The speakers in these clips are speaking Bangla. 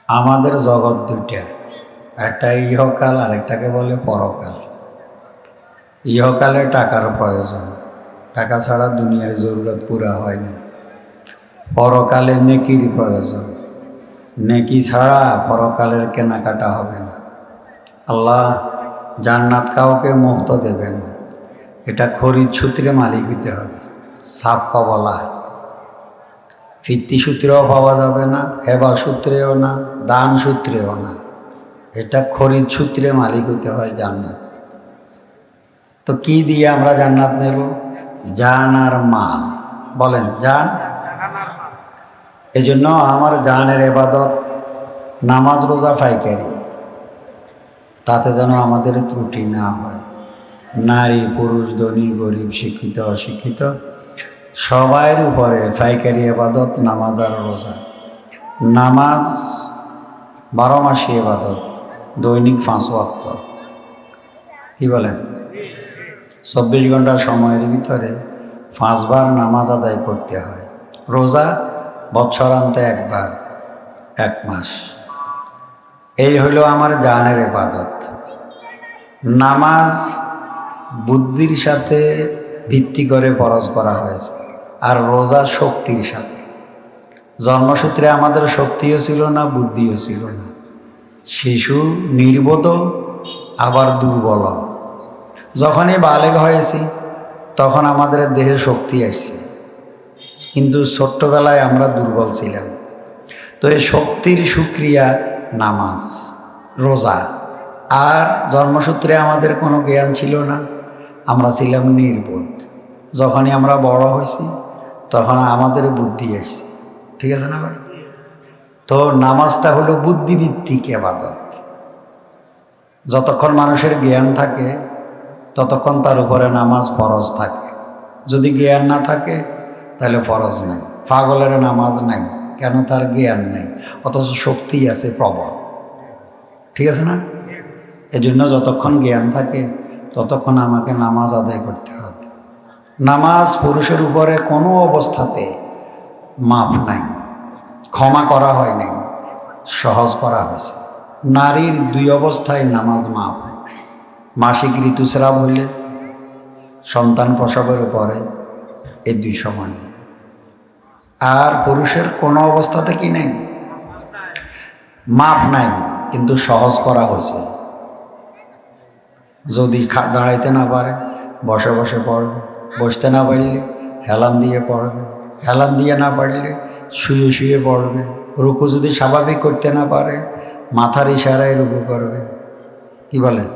আমাদের জগৎ দুইটা, একটা ইহকাল আর একটাকে বলে পরকাল। ইহকালে টাকার প্রয়োজন, টাকা ছাড়া দুনিয়ার জরুরত পুরা হয় না। পরকালে নেকির প্রয়োজন, নেকি ছাড়া পরকালের কেনাকাটা হবে না। আল্লাহ জান্নাত কাউকে মুফত দেবে না, এটা খরিদ সূত্রে মালিক হতে হবে। সাপ কবলা ফিত্তি সূত্রেও পাওয়া যাবে না, হেবা সূত্রেও না, দান সূত্রেও না, এটা খরিদ সূত্রে মালিক হতে হয় জান্নাত। তো কি দিয়ে আমরা জান্নাত নেব? জান আর মাল। বলেন জান। এই জন্য আমার জানের ইবাদত নামাজ রোজা পাইকারি, তাতে যেন আমাদের ত্রুটি না হয়। নারী পুরুষ, ধনী গরিব, শিক্ষিত অশিক্ষিত সবার উপরে পাইকারি ইবাদত নামাজ আর রোজা। নামাজ 12 মাসে ইবাদত, দৈনিক 5 ওয়াক্ত। কি বলেন? 24 ঘন্টা সময়ের ভিতরে 5 বার নামাজ আদায় করতে হয়। রোজা বৎসরান্তে একবার, 1 মাস। এই হইল আমার জানের ইবাদত। নামাজ বুদ্ধির সাথে ভিত্তি করে ফরজ করা হয়েছে, আর রোজা শক্তির সাথে। জন্মসূত্রে আমাদের শক্তিও ছিল না, বুদ্ধিও ছিল না। শিশু নির্বোধ, আবার দুর্বল। যখনই বালেগ হয়েছি তখন আমাদের দেহে শক্তি আসছে, কিন্তু ছোট্টবেলায় আমরা দুর্বল ছিলাম। তো এই শক্তির সুক্রিয়া নামাজ রোজা। আর জন্মসূত্রে আমাদের কোনো জ্ঞান ছিল না, আমরা ছিলাম নির্বোধ। যখনই আমরা বড় হয়েছি তখন আমাদের বুদ্ধি আসছে। ঠিক আছে না ভাই? তো নামাজটা হলো বুদ্ধিভিত্তিক ইবাদত। যতক্ষণ মানুষের জ্ঞান থাকে ততক্ষণ তার উপরে নামাজ ফরজ থাকে। যদি জ্ঞান না থাকে তাহলে ফরজ নাই। পাগলের নামাজ নাই, কেন? তার জ্ঞান নেই, অথচ শক্তি আছে প্রবল। ঠিক আছে না? এজন্য যতক্ষণ জ্ঞান থাকে ততক্ষণ আমাকে নামাজ আদায় করতে হবে। নামাজ পুরুষের উপরে কোনো অবস্থাতে মাপ নাই, ক্ষমা করা হয় নাই, সহজ করা হয়েছে। নারীর 2 অবস্থায় নামাজ মাপ: মাসিক ঋতুস্রাব হইলে, সন্তান প্রসবের উপরে, এই 2 সময়। আর পুরুষের কোনো অবস্থাতে কি নেই, মাপ নাই, কিন্তু সহজ করা হয়েছে। যদি দাঁড়াইতে না পারে বসে বসে পড়বে, বসতে না পারলে হেলান দিয়ে পড়বে, হেলান দিয়ে না পারলে শুয়ে শুয়ে পড়বে। রুকু যদি স্বাভাবিক করতে না পারে মাথার ইশারায় রুকু করবে। কি বলেন?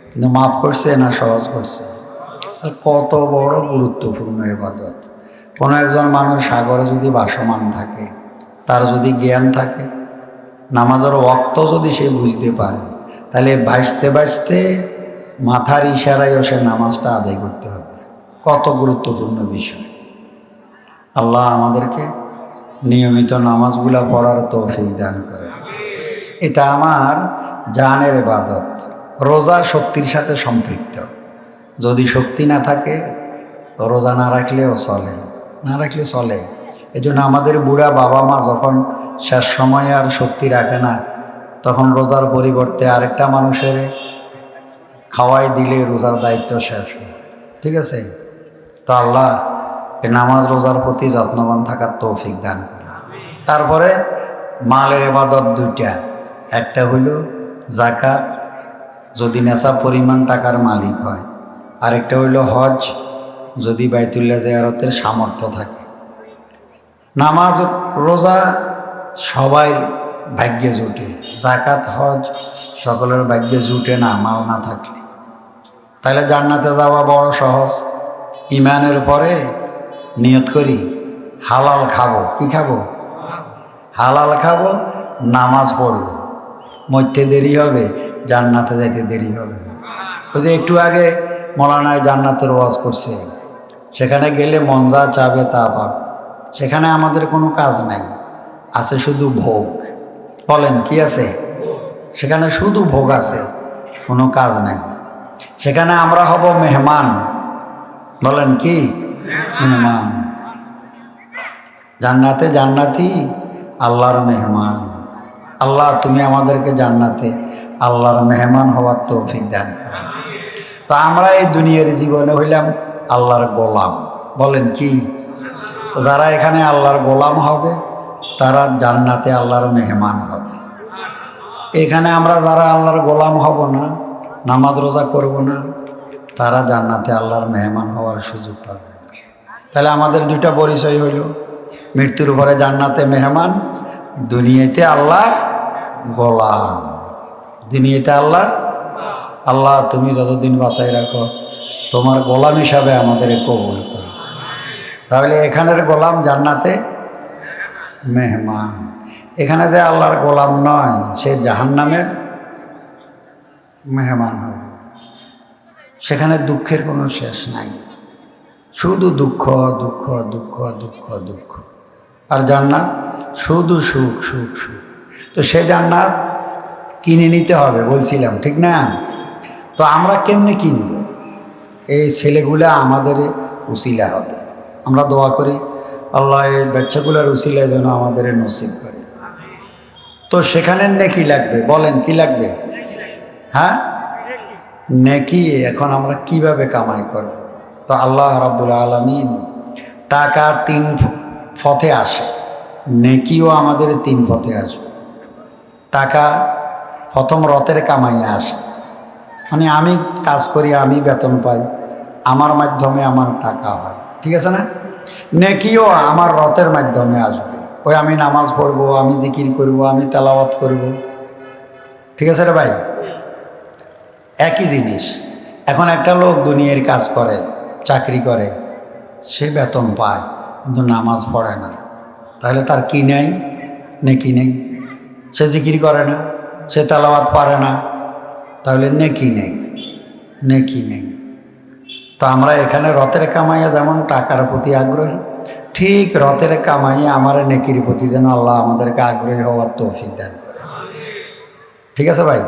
কিন্তু মাফ করছে না সহজ করছে। কত বড় গুরুত্বপূর্ণ ইবাদত। কোনো একজন মানুষ সাগরে যদি ভাসমান থাকে, তার যদি জ্ঞান থাকে, নামাজের ওয়াক্ত যদি সে বুঝতে পারে, তাহলে ভাসতে ভাসতে মাথার ইশারায় সে নামাজটা আদায় করতে হবে। কত গুরুত্বপূর্ণ বিষয়। আল্লাহ আমাদেরকে নিয়মিত নামাজগুলা পড়ার তৌফিক দান করে। এটা আমার জানের ইবাদত। রোজা শক্তির সাথে সম্পৃক্ত। যদি শক্তি না থাকে রোজা না রাখলেও চলে, না রাখলে চলে। এই জন্য আমাদের বুড়া বাবা মা যখন শেষ সময়ে আর শক্তি রাখে না, তখন রোজার পরিবর্তে আরেকটা মানুষের খাওয়াই দিলে রোজার দায়িত্ব শেষ হয়। ঠিক আছে? তো আল্লাহ এই নামাজ রোজার প্রতি যত্নবান থাকার তৌফিক দান করে। তারপরে মালের ইবাদত 2টা। একটা হইল যাকাত, যদি নেশাব পরিমাণ টাকার মালিক হয়। আরেকটা হইল হজ, যদি বাইতুল্লাহ জিয়ারতের সামর্থ্য থাকে। নামাজ রোজা সবাই ভাগ্যে জুটে, যাকাত হজ সকলের ভাগ্যে জুটে না মাল না থাকলে। তাহলে জান্নাতে যাওয়া বড় সহজ। ইমানের পরে নিয়ত করি হালাল খাবো। কি খাবো? হালাল খাবো, নামাজ পড়ব, মরতে দেরি হবে, জান্নাতে যাইতে দেরি হবে না। ওই যে একটু আগে মৌলানায় জান্নাতের ওয়াজ করছে, সেখানে গেলে মন যা চাবে তা পাবে। সেখানে আমাদের কোনো কাজ নাই, আছে শুধু ভোগ। বলেন কি আছে? সেখানে শুধু ভোগ আছে, কোনো কাজ নাই। সেখানে আমরা হব মেহমান। বলেন কি? মেহমান। জান্নাতে জান্নাতি আল্লাহর মেহমান। আল্লাহ তুমি আমাদেরকে জান্নাতে আল্লাহর মেহমান হওয়ার তৌফিক দান করো। তো আমরা এই দুনিয়ার জীবনে হইলাম আল্লাহর গোলাম। বলেন কি? যারা এখানে আল্লাহর গোলাম হবে তারা জান্নাতে আল্লাহর মেহমান হবে। এখানে আমরা যারা আল্লাহর গোলাম হব না, নামাজ রোজা করব না, তারা জান্নাতে আল্লাহর মেহমান হওয়ার সুযোগ পাবে। তাহলে আমাদের দুইটা পরিচয় হইল, মৃত্যুর পরে জান্নাতে মেহমান, দুনিয়াতে আল্লাহর গোলাম। দুনিয়াতে আল্লাহর, আল্লাহ তুমি যতদিন বাঁচাই রাখো তোমার গোলাম হিসাবে আমাদের কবুল করো। তাহলে এখানের গোলাম জান্নাতে মেহমান। এখানে যে আল্লাহর গোলাম নয় সে জাহান্নামের মেহমান হবে। সেখানে দুঃখের কোনো শেষ নাই, শুধু দুঃখ দুঃখ দুঃখ দুঃখ দুঃখ। আর জান্নাত শুধু সুখ সুখ সুখ। তো সে জান্নাত কিনে নিতে হবে বলছিলাম, ঠিক না? তো আমরা কেমনে কিনব? এই ছেলেগুলা আমাদের উসিলা হবে। আমরা দোয়া করি আল্লাহ এই বাচ্চাগুলার উসিলায় যেন আমাদের নসিব করে। তো সেখানে নেকি লাগবে। বলেন কি লাগবে? হ্যাঁ, নেকি। এখন আমরা কিভাবে কামাই করব? তো আল্লাহ রাব্বুল আলামিন টাকা 3 পথে আসে, নেকিও আমাদের 3 পথে আসবে। টাকা প্রথম রতের কামাইয়ে আসে, মানে আমি কাজ করি, আমি বেতন পাই, আমার মাধ্যমে আমার টাকা হয়, ঠিক আছে না? নেকিও আমার রতের মাধ্যমে আসবে। ওই আমি নামাজ পড়বো, আমি জিকির করব, আমি তেলাওয়াত করব, ঠিক আছে রে ভাই? একই জিনিস। এখন একটা লোক দুনিয়ার কাজ করে, চাকরি করে, সে বেতন পায় কিন্তু নামাজ পড়ে না, তাহলে তার কি নেই? নেকি নেই। সে জিকির করে না, সে তেলাওয়াত পারে না, তাহলে নেকি নেই, নেকি নেই। তো আমরা এখানে রতের কামাইয়ে যেমন টাকার প্রতি আগ্রহী, ঠিক রতের কামাইয়ে আমার নেকির প্রতি যেন আল্লাহ আমাদেরকে আগ্রহী হওয়ার তৌফিক দেন করে। ঠিক আছে ভাই?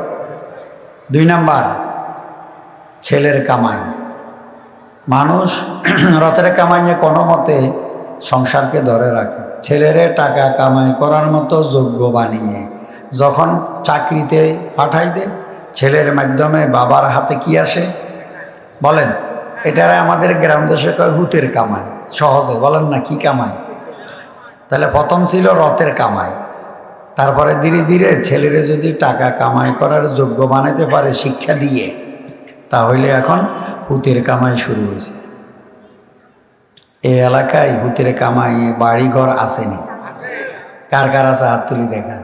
2 নাম্বার, ছেলের কামাই। মানুষ রতের কামাইয়ে কোনো মতে সংসারকে ধরে রাখে। ছেলেরে টাকা কামাই করার মতো যোগ্য বানিয়ে যখন চাকরিতে পাঠাই দে, ছেলের মাধ্যমে বাবার হাতে কি আসে? বলেন। এটারে আমাদের গ্রাম দেশে কয় হুতের কামাই। সহজে বলেন না, কি কামাই? তাহলে প্রথম ছিল রতের কামাই, তারপরে ধীরে ধীরে ছেলেরে যদি টাকা কামাই করার যোগ্য বানাতে পারে শিক্ষা দিয়ে, তাহলে এখন হুতের কামাই শুরু হয়েছে। এই এলাকায় হুতের কামাই বাড়িঘর আসেনি? কার কার আছে হাত তুলি দেখান।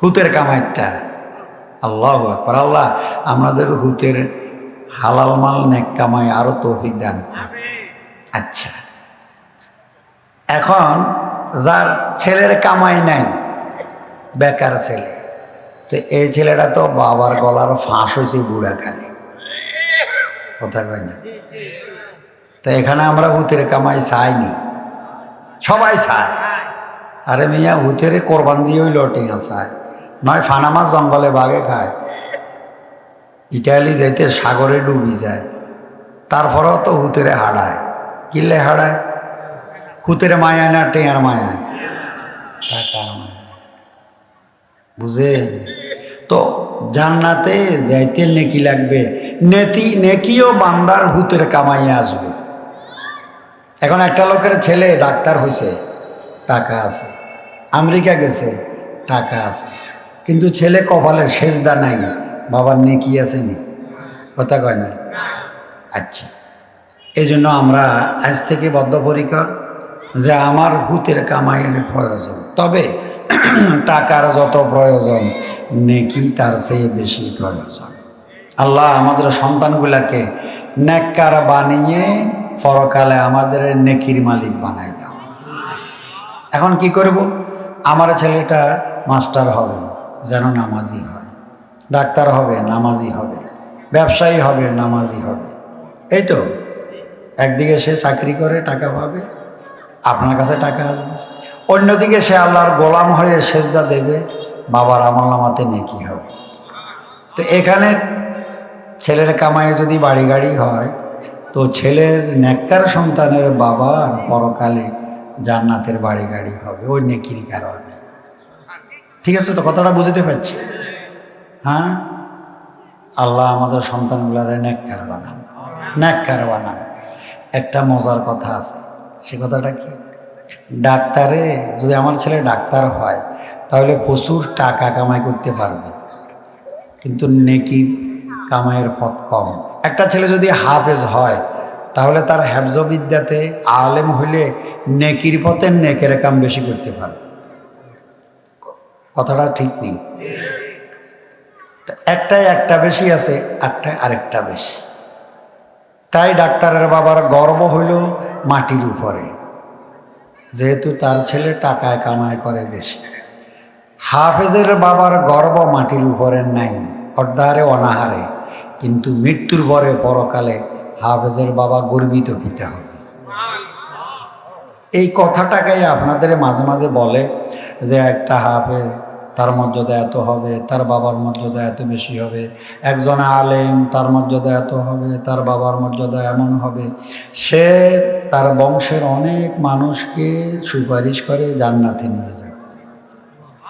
হুতের কামাইটা, আল্লাহু আকবার। আল্লাহ আমাদের হুতের হালাল মাল নেক কামাই আরো তৌফিক দান। আচ্ছা, এখন যার ছেলের কামাই নাই, বেকার ছেলে, তো এই ছেলেটা তো বাবার গলার ফাঁস হয়েছে বুড়া কালে, কথা কয় না? তো এখানে আমরা হুতের কামাই চাইনি, সবাই চায়। আরে মিয়া, হুতের কোরবান দিয়ে ওই লটিঙা চায়, নয় ফানা মাছ জঙ্গলে বাঘে খায়, ইটালি যাইতে সাগরে ডুবি যায়, তারপরেও তো হুতেরে হাড়ায়। কিনলে হাড়ায়? হুতের মায়া না টেয়ার মায়া? টাকার মায়া। বুঝেন? তো জান্নাতে যাইতে নেকি লাগবে, নেকিও বান্দার হুতের কামাইয়ে আসবে। এখন একটা লোকের ছেলে ডাক্তার হয়েছে, টাকা আছে, আমেরিকা গেছে, টাকা আছে, কিন্তু ছেলে কপালে সেজদা নাই, বাবার নেকি আছে নি? কথা কয় না? আচ্ছা, এই জন্য আমরা আজ থেকে বদ্ধপরিকর যে আমার হুতের কামাইয়ের প্রয়োজন, তবে টাকার যত প্রয়োজন নেকি তার চেয়ে বেশি প্রয়োজন। আল্লাহ আমাদের সন্তানগুলাকে নেককার বানিয়ে পরকালে আমাদের নেকির মালিক বানাই দাও। এখন কি করব? আমার ছেলেটা মাস্টার হবে, যেন নামাজি হয়, ডাক্তার হবে, নামাজি হবে, ব্যবসায়ী হবে, নামাজি হবে। এই তো, একদিকে সে চাকরি করে টাকা পাবে, আপনার কাছে টাকা আসবে, অন্যদিকে সে আল্লাহর গোলাম হয়ে সেজদা দেবে, বাবার আমলনামাতে নেকি হবে। তো এখানে ছেলের কামাই যদি বাড়ি গাড়ি হয়, তো ছেলের নেককার সন্তানের বাবার পরকালে জান্নাতের বাড়ি গাড়ি হবে ওই নেকির কারণে। ঠিক আছে তো, কথাটা বুঝতে পারছি? হ্যাঁ, আল্লাহ আমাদের সন্তানগুলারে নেককার বানান, নেককার বানান। একটা মজার কথা আছে, সে কথাটা কি? ডাক্তারে যদি আমার ছেলে ডাক্তার হয় তাহলে প্রচুর টাকা কামাই করতে পারবে, কিন্তু নেকির কামাইয়ের পথ কম। একটা ছেলে যদি হাফেজ হয় তাহলে তার হেফজবিদ্যাতে আলেম হইলে নেকির পথে নেকের কাম বেশি করতে পারবে। কথাটা ঠিক নেই? একটাই একটা বেশি আছে, একটাই আরেকটা বেশি। তাই ডাক্তারের বাবার গর্ব হইল মাটির উপরে, যেহেতু তার ছেলে টাকায় কামাই করে বেশি। হাফেজের বাবার গর্ব মাটির উপরে নাই, অর্ধাহারে অনাহারে, কিন্তু মৃত্যুর পরে পরকালে হাফেজের বাবা গর্বিত হতে হবে। এই কথাটাকেই আপনাদের মাঝে মাঝে বলে যে একটা হাফেজ তার মর্যাদা এত হবে, তার বাবার মর্যাদা এত বেশি হবে, একজন আলেম তার মর্যাদা এত হবে, তার বাবার মর্যাদা এমন হবে। সে তার বংশের অনেক মানুষকে সুপারিশ করে জান্নাতে নিয়ে যাবে।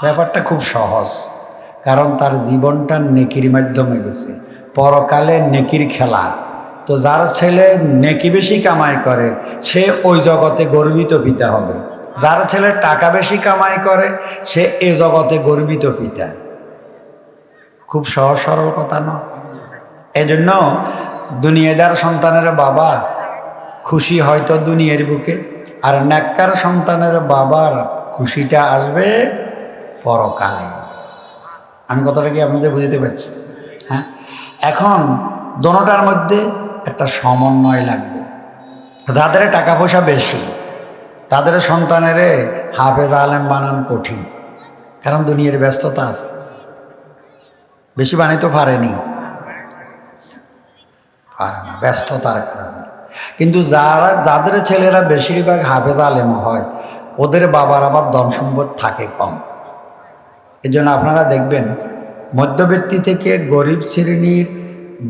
ব্যাপারটা খুব সহজ, কারণ তার জীবনটা নেকির মাধ্যমে গেছে, পরকালে নেকির খেলা। তো যার ছেলে নেকি বেশি কামাই করে সে ওই জগতে গর্বিত পিতা হবে, যার ছেলে টাকা বেশি কামাই করে সে এ জগতে গর্বিত পিতা। খুব সহজ সরল কথা নয়? এজন্য দুনিয়াদার সন্তানের বাবা খুশি হয়তো দুনিয়ার বুকে, আর নেককার সন্তানের বাবার খুশিটা আসবে পরকালে। আমি কথাটা কি আপনাদের বুঝতে পারছি? হ্যাঁ, এখন দোনোটার মধ্যে একটা সমন্বয় লাগবে। যাদের টাকা পয়সা বেশি তাদের সন্তানের হাফেজ আলেম বানান কঠিন, কারণ দুনিয়ার ব্যস্ততা আছে, বেশি বানাইতে পারে না ব্যস্ততার কারণে। কিন্তু যাদের ছেলেরা বেশিরভাগ হাফেজ আলেম হয় ওদের বাবার আবার ধন সম্পদ থাকে কম। এই জন্য আপনারা দেখবেন মধ্যবিত্তি থেকে গরিব শ্রেণীর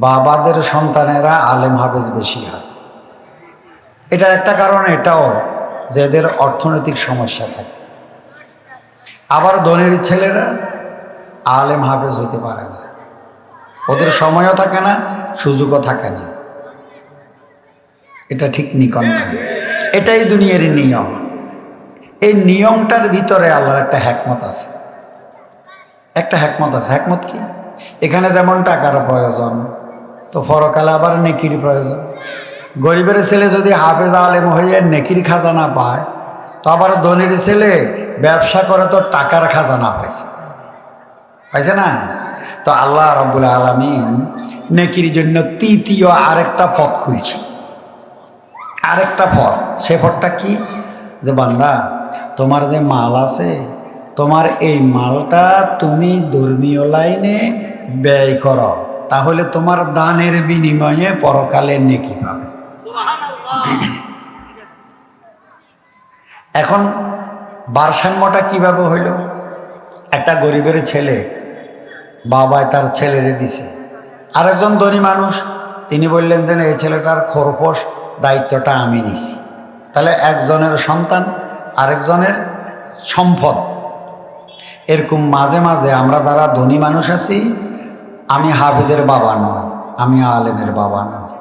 বাবাদের সন্তানেরা আলেম হাফেজ বেশি হয়। এটার একটা কারণ এটাও যে এদের অর্থনৈতিক সমস্যা থাকে। আবার ধনীর ছেলেরা আলেম হাফেজ হইতে পারে না, ওদের সময়ও থাকে না, সুযোগও থাকে না। এটা ঠিক নিকন না, এটাই দুনিয়ার নিয়ম। এই নিয়মটার ভিতরে আল্লাহর একটা হিকমত আছে, একটা হিকমত আছে। হিকমত কি? এখানে যেমন টাকার প্রয়োজন, তো পরকালে আবার নেকির প্রয়োজন। গরিবের ছেলে যদি হাফেজ আলেম হয়ে নেকির খাজানা পায়, তো আবার ধনীর ছেলে ব্যবসা করে তো টাকার খাজানা পাইছে না? তো আল্লাহ রাব্বুল আলামিন নেকির জন্য তৃতীয় আরেকটা পথ খুলছে, আরেকটা পথ। সে পথটা কি? যে বান্দা, তোমার যে মাল আছে, তোমার এই মালটা তুমি ধর্মীয় লাইনে ব্যয় করো, তাহলে তোমার দানের বিনিময়ে পরকালে নেকি পাবে। এখন ভারসাম্যটা কিভাবে হইল? একটা গরিবের ছেলে বাবায় তার ছেলেরে দিছে, আরেকজন ধনী মানুষ তিনি বললেন যে এই ছেলেটার খরপোশ দায়িত্বটা আমি নিছি। তাহলে একজনের সন্তান আরেকজনের সম্পদ। এরকম মাঝে মাঝে আমরা যারা ধনী মানুষ আছি, আমি হাফেজের বাবা নয়, আমি আলেমের বাবা নয়,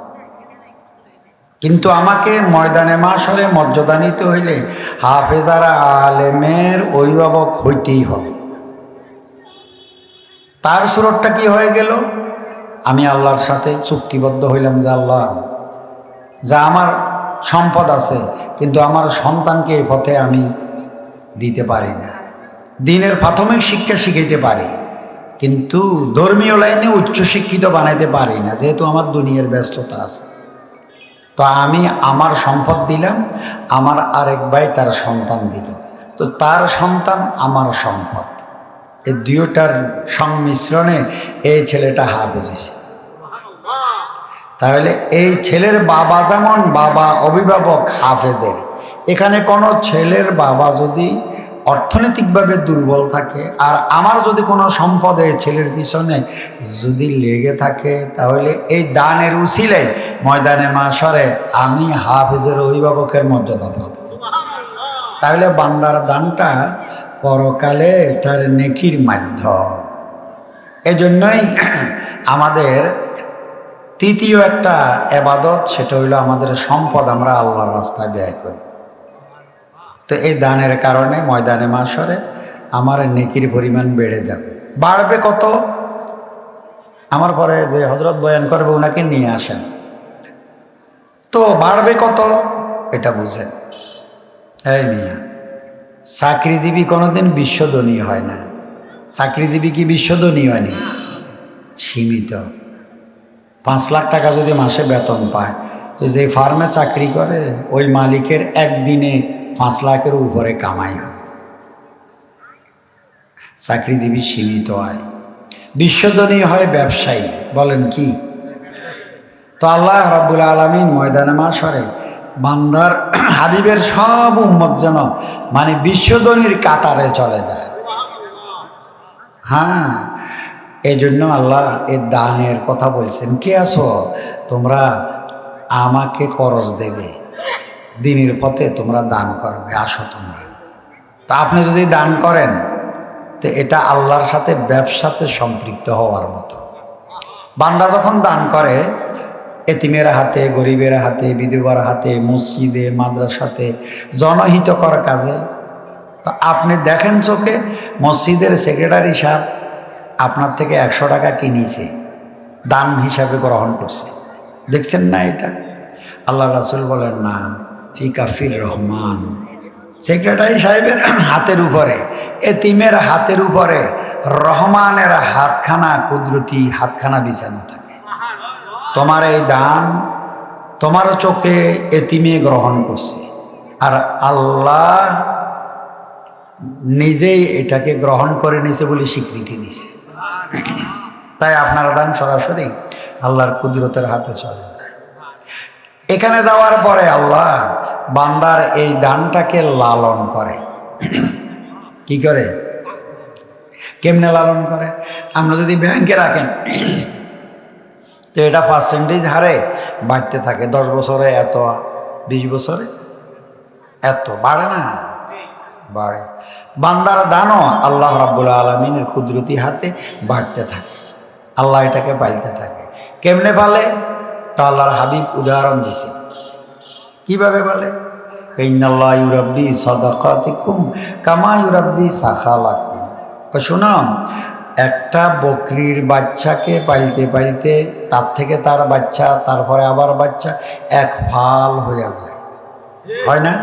কিন্তু আমাকে ময়দানে মাশরে মর্যাদা নিতে হইলে হাফেজ আর আলেমের অভিভাবক হইতেই হবে। তার সুরতটা কি হয়ে গেল? আমি আল্লাহর সাথে চুক্তিবদ্ধ হইলাম যে আল্লাহ, যা আমার সম্পদ আছে কিন্তু আমার সন্তানকে এই পথে আমি দিতে পারি না। দিনের প্রাথমিক শিক্ষা শিখাইতে পারি, কিন্তু ধর্মীয় লাইনে উচ্চশিক্ষিত বানাইতে পারি না, যেহেতু আমার দুনিয়ার ব্যস্ততা আছে। তো আমি আমার সম্পদ দিলাম, আমার আরেক ভাই তার সন্তান দিল, তো তার সন্তান আমার সম্পদ, এই দুইটার সংমিশ্রণে এই ছেলেটা হাফেজ হয়েছে। তাহলে এই ছেলের বাবা যেমন বাবা অভিভাবক হাফেজের, এখানে কোনো ছেলের বাবা যদি অর্থনৈতিকভাবে দুর্বল থাকে আর আমার যদি কোনো সম্পদ এই ছেলের পিছনে যদি লেগে থাকে, তাহলে এই দানের উসিলায় ময়দানে মাশরে আমি হাফেজের অভিভাবকের মর্যাদা পাব। তাহলে বান্দার দানটা পরকালে তার নেকির মাধ্যম। এজন্যই আমাদের তৃতীয় একটা ইবাদত, সেটা হইলো আমাদের সম্পদ আমরা আল্লাহর রাস্তায় ব্যয় করি। তো এই দানের কারণে ময়দানে মাশরে আমার নেকির পরিমাণ বেড়ে যাবে। বাড়বে কত? আমার পরে যে হযরত বয়ান করবে ওনাকে নিয়ে আসেন। তো বাড়বে কত এটা বুঝেন। এই মিয়া, চাকরিজীবী কোনোদিন বিশ্বধনী হয় না। চাকরিজীবী কি বিশ্বধনী হয়নি? সীমিত। 5 লাখ টাকা যদি মাসে বেতন পায়, তো যে ফার্মে চাকরি করে ওই মালিকের একদিনে 5 লাখের উপরে কামাই হয়। চাকরিজীবী সীমিত হয়, বিশ্বধনী হয় ব্যবসায়ী। বলেন কি? তো আল্লাহ রাব্বুল আলামিন ময়দানে মাশরে বান্দার হাবিবের সব উম্মত যেন মানে বিশ্বধনীর কাতারে চলে যায়। হ্যাঁ, এই জন্য আল্লাহ এই দানের কথা বলছেন। কে আসো তোমরা আমাকে করজ দেবে, দিনের পথে তোমরা দান করবে, আসো তোমরা। তো আপনি যদি দান করেন তো এটা আল্লাহর সাথে ব্যবসাতে সম্পৃক্ত হওয়ার মতো। বান্দা যখন দান করে এতিমের হাতে, গরিবের হাতে, বিধবার হাতে, মসজিদে, মাদ্রাসাতে, জনহিতকর কাজে, তো আপনি দেখেন চোখে মসজিদের সেক্রেটারি সাহেব আপনার থেকে 100 টাকা কিনেছে, দান হিসাবে গ্রহণ করছে, দেখছেন না? এটা আল্লাহ রাসূল বলেন না, ফি কাফির রহমান, সেক্রেটারি সাহেবের হাতের উপরে, এতিমের হাতের উপরে রহমানের হাতখানা, কুদরতি হাতখানা বিছানো থাকে। তোমার এই দান তোমার চোখে এতিমে গ্রহণ করছে, আর আল্লাহ নিজেই এটাকে গ্রহণ করে নিছে বলে স্বীকৃতি দিছে। তাই আপনার দান সরাসরি আল্লাহর কুদরতের হাতে চলে যায়। এখানে যাওয়ার পরে আল্লাহ বান্দার এই দানটাকে লালন করে। কি করে? কেমনে লালন করে? আমরা যদি ব্যাংকে রাখেন তো এটা পার্সেন্টেজ হারে বাড়তে থাকে। 10 বছরে এত, 20 বছরে এত, বাড়ে না? বাড়ে। বান্দার দানও আল্লাহ রাব্বুল আলামিনের কুদরতি হাতে বাড়তে থাকে, আল্লাহ এটাকে পাইতে থাকে। কেমনে পালে? তো আল্লাহর হাবিব উদাহরণ দিছে। কিভাবে বলে? ইন্নাল্লাহ ইউরাব্বি সাদাকাতিকুম কামা ইউরাব্বি সাখালাকুম। শোনো, একটা বকরির বাচ্চাকে পাইলতে পাইলতে তার থেকে তার বাচ্চা, তারপরে আবার বাচ্চা, এক ফাল হয়ে যায়, হয় না?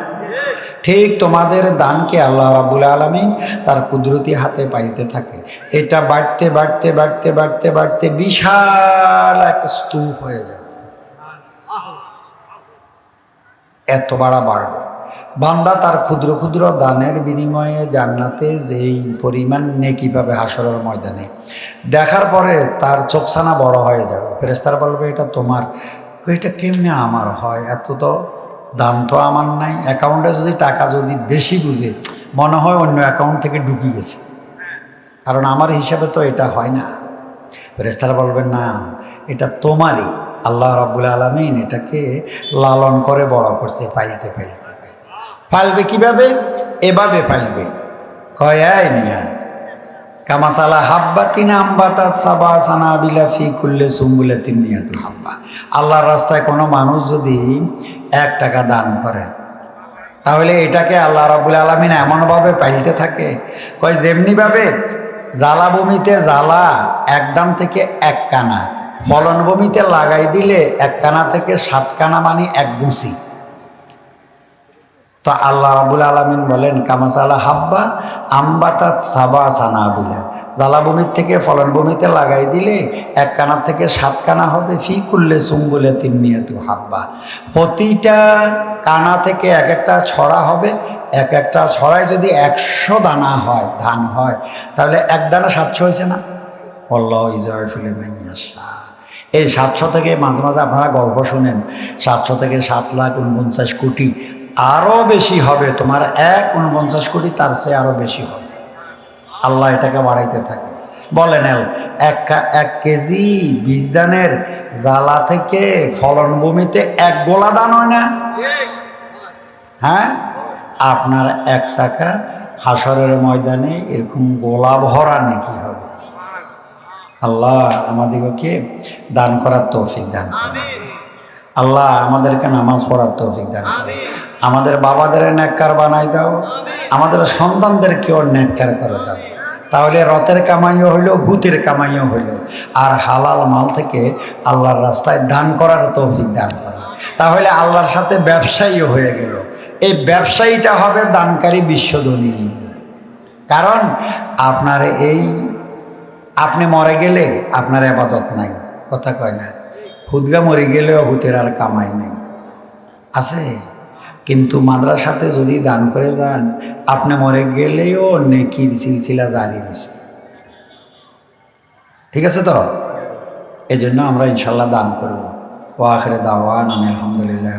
ঠিক তোমাদের দানকে আল্লাহ রাব্বুল আলামিন তার কুদরতি হাতে পাইতে থাকে। এটা বাড়তে বাড়তে বাড়তে বাড়তে বাড়তে বিশাল এক স্তূপ হয়ে যাবে, এত বাড়বে। বান্দা তার ক্ষুদ্র ক্ষুদ্র দানের বিনিময়ে জান্নাতে যেই পরিমাণ নেকি পাবে হাসরের ময়দানে, দেখার পরে তার চোখছানা বড় হয়ে যাবে। ফেরেশতারা বলবে এটা তোমার। এটা কেমনে আমার হয়? এত তো দান তো আমার নাই। অ্যাকাউন্টে যদি টাকা যদি বেশি বুঝে, মনে হয় অন্য অ্যাকাউন্ট থেকে ঢুকে গেছে, কারণ আমার হিসাবে তো এটা হয় না। ফেরেশতারা বলবেন না, এটা তোমারই। আল্লাহ রাব্বুল আলামিন এটাকে লালন করে বড় করছে, পাইলতে পাইলতে। পাইলবে কিভাবে? এভাবে পাইলবে। কয় আয় মিয়া, কামাসালা হাব্বাতিন আম্বাতাত সাবা সানাবিলা ফি কুল্লি সুম্বুলাতিন মিয়াতু হাব্বা। আল্লাহর রাস্তায় কোনো মানুষ যদি 1 টাকা দান করে, তাহলে এটাকে আল্লাহ রাব্বুল আলামিন এমনভাবে পাইলতে থাকে, কয় যেমনিভাবে জ্বালাভূমিতে জ্বালা 1 দান থেকে 1 কানা, ফলনভূমিতে লাগাই দিলে 1 কানা থেকে 7 কানা, মানে 1 গুছি। তো আল্লাহ রাব্বুল আলামিন বলেন কামাসালা হাব্বা আম্বাতাত সাবা সানাবিলা, জ্বালাভূমির থেকে ফলনভূমিতে লাগাই দিলে 1 কানা থেকে 7 কানা হবে। ফি কুল্লি সুম্বুলাতিন মিয়াতু হাব্বা, প্রতিটা কানা থেকে এক একটা ছড়া হবে। এক একটা ছড়ায় যদি 100 দানা হয়, ধান হয়, তাহলে 1 দানা 700 হয়েছে না? আল্লাহু ইউযাইফু লিমান ইয়াশা। এই 700 থেকে মাঝে মাঝে আপনারা গল্প শুনেন, 700 থেকে 7,49,00,000 কোটি, আরও বেশি হবে। তোমার 1,49 কোটি, তার চেয়ে আরও বেশি হবে। আল্লাহ এটাকে বাড়াইতে থাকে। বলেন 1 কেজি বীজ দানের জ্বালা থেকে ফলনভূমিতে 1 গোলা দান হয় না? হ্যাঁ, আপনার 1 টাকা হাসরের ময়দানে এরকম গোলা ভরা নেকি হবে। আল্লাহ আমাদেরকে দান করার তৌফিক দান করুন। আল্লাহ আমাদেরকে নামাজ পড়ার তৌফিক দান করুন। আমাদের বাবাদের নেককার বানাই দাও, আমাদের সন্তানদেরকেও নেককার করে দাও। তাহলে রথের কামাইও হইল, ভূতের কামাইও হইল, আর হালাল মাল থেকে আল্লাহর রাস্তায় দান করার তৌফিক দান করা। তাহলে আল্লাহর সাথে ব্যবসায়ীও হয়ে গেল। এই ব্যবসায়ীটা হবে দানকারী বিশ্বধনী। কারণ আপনার আপনি মরে গেলে আপনার আবাদত নাই, কথা কয় না। হুদগা মরে গেলেও হুতের আর কামাই নেই, আছে। কিন্তু মাদ্রাসাতে যদি দান করে যান, আপনি মরে গেলেও নেকির সিলসিলা জারি রয়েছে। ঠিক আছে তো? এই জন্য আমরা ইনশাল্লাহ দান করব। ওয়া আখির দাওয়ানা আলহামদুলিল্লাহ।